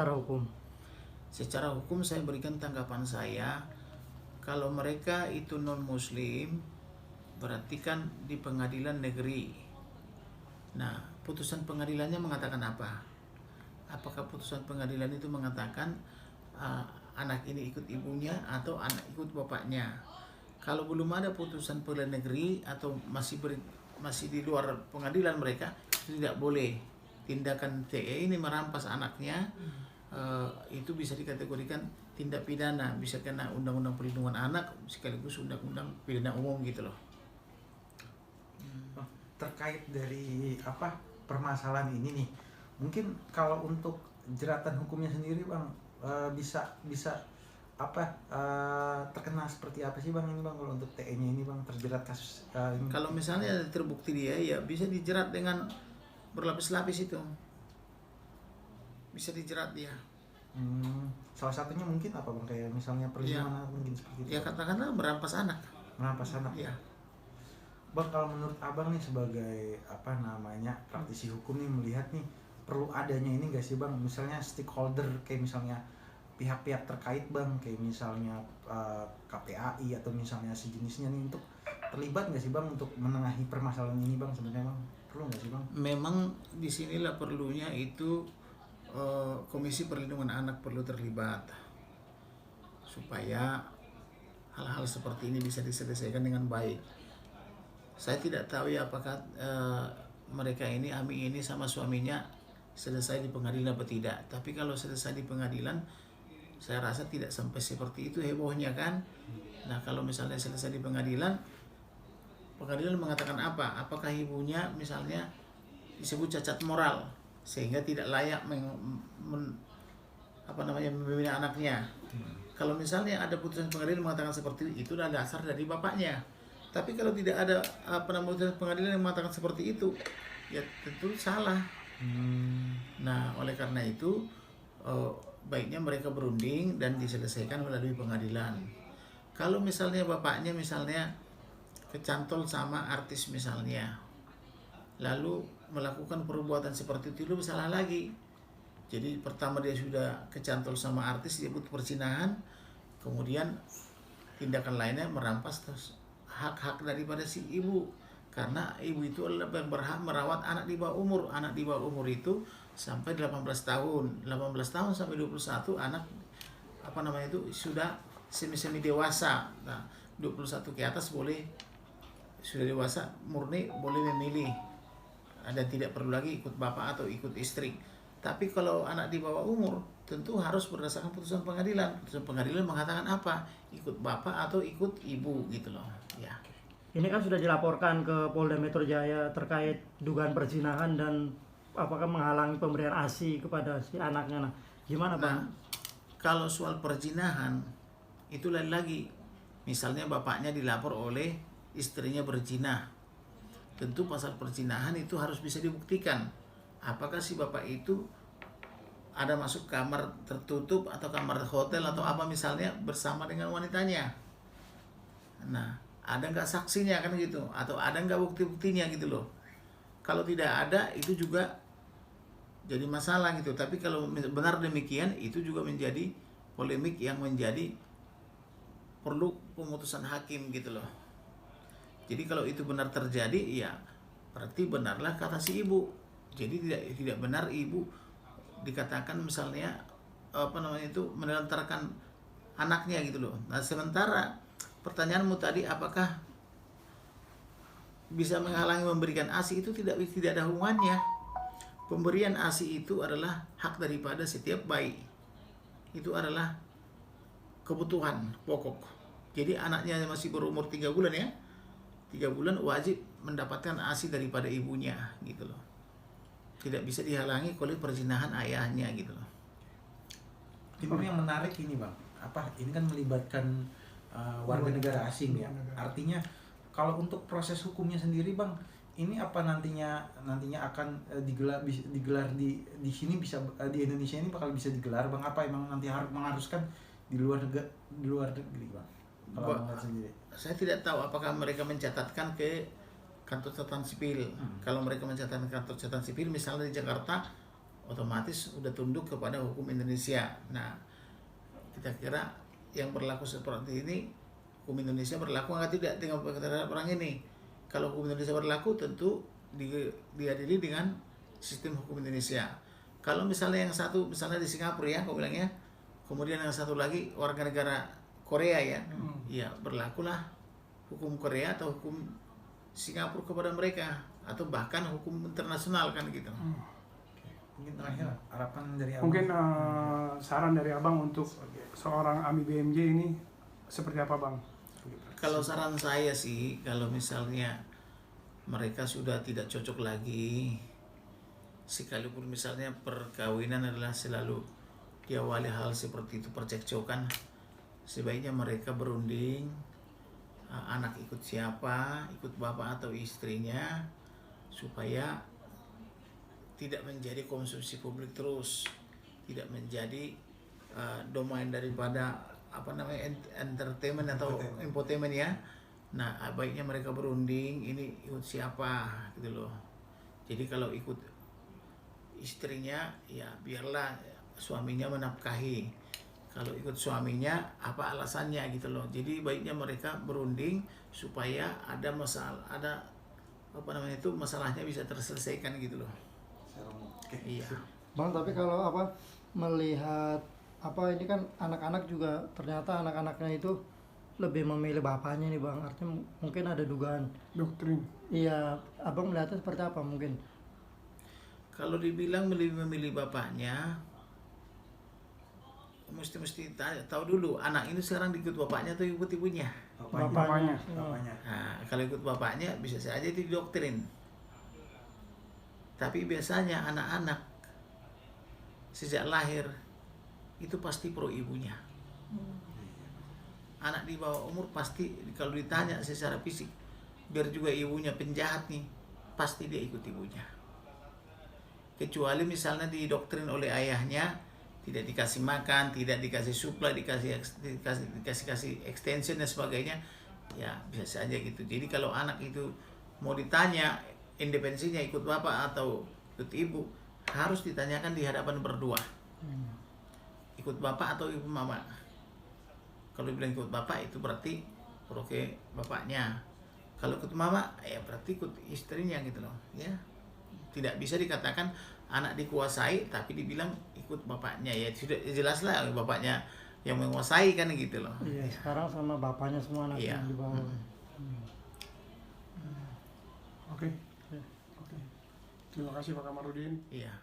secara hukum? Secara hukum saya berikan tanggapan saya, kalau mereka itu non muslim berarti kan di pengadilan negeri. Nah, putusan pengadilannya mengatakan apa? Apakah putusan pengadilan itu mengatakan anak ini ikut ibunya atau anak ikut bapaknya? Kalau belum ada putusan pengadilan negeri atau masih di luar pengadilan mereka, itu tidak boleh. Tindakan TE ini merampas anaknya, itu bisa dikategorikan tindak pidana, bisa kena undang-undang perlindungan anak sekaligus undang-undang pidana umum gitu loh. Terkait dari permasalahan ini nih, mungkin kalau untuk jeratan hukumnya sendiri bang, bisa terkena seperti apa sih bang ini bang, kalau untuk TE-nya ini bang terjerat kasus ini? Kalau misalnya terbukti dia, ya bisa dijerat dengan berlapis-lapis, itu bisa dijerat dia. Salah satunya mungkin apa bang, kayak misalnya perzinahan mungkin seperti itu. Ya katakanlah merampas anak. Merampas anak. Ya. Bang, kalau menurut abang nih sebagai praktisi hukum nih, melihat nih perlu adanya ini gak sih bang, misalnya stakeholder kayak misalnya pihak-pihak terkait bang, kayak misalnya KPAI atau misalnya sejenisnya nih, untuk terlibat gak sih bang untuk menengahi permasalahan ini bang, sebenarnya bang perlu gak sih bang? Memang disinilah perlunya itu Komisi Perlindungan Anak perlu terlibat supaya hal-hal seperti ini bisa diselesaikan dengan baik. Saya tidak tahu ya apakah mereka ini, Ami ini sama suaminya selesai di pengadilan atau tidak. Tapi kalau selesai di pengadilan, saya rasa tidak sampai seperti itu hebohnya kan. Nah, kalau misalnya selesai di pengadilan mengatakan apa? Apakah ibunya misalnya disebut cacat moral sehingga tidak layak membina anaknya. Kalau misalnya ada putusan pengadilan mengatakan seperti itu adalah dasar dari bapaknya. Tapi kalau tidak ada putusan pengadilan yang mengatakan seperti itu, ya tentu salah. Nah, oleh karena itu baiknya mereka berunding dan diselesaikan melalui pengadilan. Kalau misalnya bapaknya kecantol sama artis misalnya, lalu melakukan perbuatan seperti itu, lebih salah lagi. Jadi pertama dia sudah kecantol sama artis, dia butuh perzinahan, kemudian tindakan lainnya merampas hak-hak daripada si ibu, karena ibu itu adalah yang berhak merawat anak di bawah umur. Anak di bawah umur itu sampai 18 tahun. 18 tahun sampai 21 anak sudah semi dewasa. Nah, 21 ke atas sudah dewasa murni, boleh memilih. Dan tidak perlu lagi ikut bapak atau ikut istri. Tapi kalau anak di bawah umur, tentu harus berdasarkan putusan pengadilan. Putusan pengadilan mengatakan apa? Ikut bapak atau ikut ibu gitu loh. Ya. Ini kan sudah dilaporkan ke Polda Metro Jaya terkait dugaan perzinahan dan apakah menghalangi pemberian ASI kepada si anaknya. Nah, gimana Pak? Nah, kalau soal perzinahan itu lain lagi. Misalnya bapaknya dilapor oleh istrinya berzina. Tentu pasal perzinahan itu harus bisa dibuktikan. Apakah si bapak itu ada masuk kamar tertutup atau kamar hotel atau apa misalnya bersama dengan wanitanya. Nah, ada nggak saksinya kan gitu, atau ada nggak bukti-buktinya gitu loh. Kalau tidak ada, itu juga jadi masalah gitu. Tapi kalau benar demikian, itu juga menjadi polemik yang menjadi perlu pemutusan hakim gitu loh. Jadi kalau itu benar terjadi, ya berarti benarlah kata si ibu. Jadi tidak benar ibu dikatakan misalnya menelantarkan anaknya gitu loh. Nah, sementara pertanyaanmu tadi apakah bisa menghalangi memberikan ASI, itu tidak ada hubungannya. Pemberian ASI itu adalah hak daripada setiap bayi. Itu adalah kebutuhan pokok. Jadi anaknya masih berumur 3 bulan ya. 3 bulan wajib mendapatkan ASI daripada ibunya gitu loh. Tidak bisa dihalangi oleh perzinahan ayahnya gitu loh. Bang, yang menarik ini bang, ini kan melibatkan warga negara asing ya. Artinya kalau untuk proses hukumnya sendiri bang, ini apa nantinya akan digelar di sini, bisa di Indonesia ini bakal bisa digelar bang? Apa emang nanti harus mengharuskan di luar negeri bang? Kalau sendiri, saya tidak tahu apakah mereka mencatatkan ke kantor catatan sipil. Kalau mereka mencatatkan kantor catatan sipil, misalnya di Jakarta, otomatis udah tunduk kepada hukum Indonesia. Nah, kita kira yang berlaku seperti ini, hukum Indonesia berlaku nggak tidak terhadap orang ini. Kalau hukum Indonesia berlaku, tentu diadili dengan sistem hukum Indonesia. Kalau misalnya yang satu, misalnya di Singapura ya, aku bilangnya, kemudian yang satu lagi warga negara Korea ya, ya berlakulah hukum Korea atau hukum Singapura kepada mereka, atau bahkan hukum internasional kan gitu. Mungkin terakhir harapan dari Abang. Mungkin saran dari Abang untuk seorang AMI BMJ ini seperti apa, Bang? Kalau saran saya sih, kalau misalnya mereka sudah tidak cocok lagi, sekalipun misalnya perkawinan adalah selalu diawali hal seperti itu, percekcokan, sebaiknya mereka berunding, anak ikut siapa, ikut bapak atau istrinya, supaya tidak menjadi konsumsi publik terus, tidak menjadi domain daripada entertainment atau infotainment ya. Nah, baiknya mereka berunding, ini ikut siapa gitu loh. Jadi kalau ikut istrinya ya biarlah suaminya menafkahi. Kalau ikut suaminya apa alasannya gitu loh. Jadi baiknya mereka berunding supaya ada masalahnya bisa terselesaikan gitu loh. Iya. Bang, tapi kalau melihat ini kan anak-anak juga, ternyata anak-anaknya itu lebih memilih bapaknya nih, Bang. Artinya mungkin ada dugaan Doktrin. iya. Abang melihatnya seperti apa mungkin? Kalau dibilang memilih bapaknya, mesti tahu dulu anak ini sekarang ikut bapaknya atau ikut ibunya. Bapaknya. Nah, kalau ikut bapaknya bisa saja didoktrin. Tapi biasanya anak-anak sejak lahir itu pasti pro ibunya. Anak di bawah umur pasti kalau ditanya secara fisik, biar juga ibunya penjahat nih, pasti dia ikut ibunya. Kecuali misalnya didoktrin oleh ayahnya, tidak dikasih makan, tidak dikasih supply, dikasih extension dan sebagainya, ya bisa saja gitu. Jadi kalau anak itu mau ditanya independensinya ikut bapak atau ikut ibu, harus ditanyakan di hadapan berdua. Ikut bapak atau ibu mama. Kalau bilang ikut bapak itu berarti oke bapaknya. Kalau ikut mama ya berarti ikut istrinya gitu loh ya. Tidak bisa dikatakan anak dikuasai tapi dibilang ikut bapaknya, ya sudah jelas lah bapaknya yang menguasai kan gitu loh. Iya, Ya. sekarang sama bapaknya semua anak Iya. yang di bawah. Oke. Terima kasih Pak Kamarudin. Iya.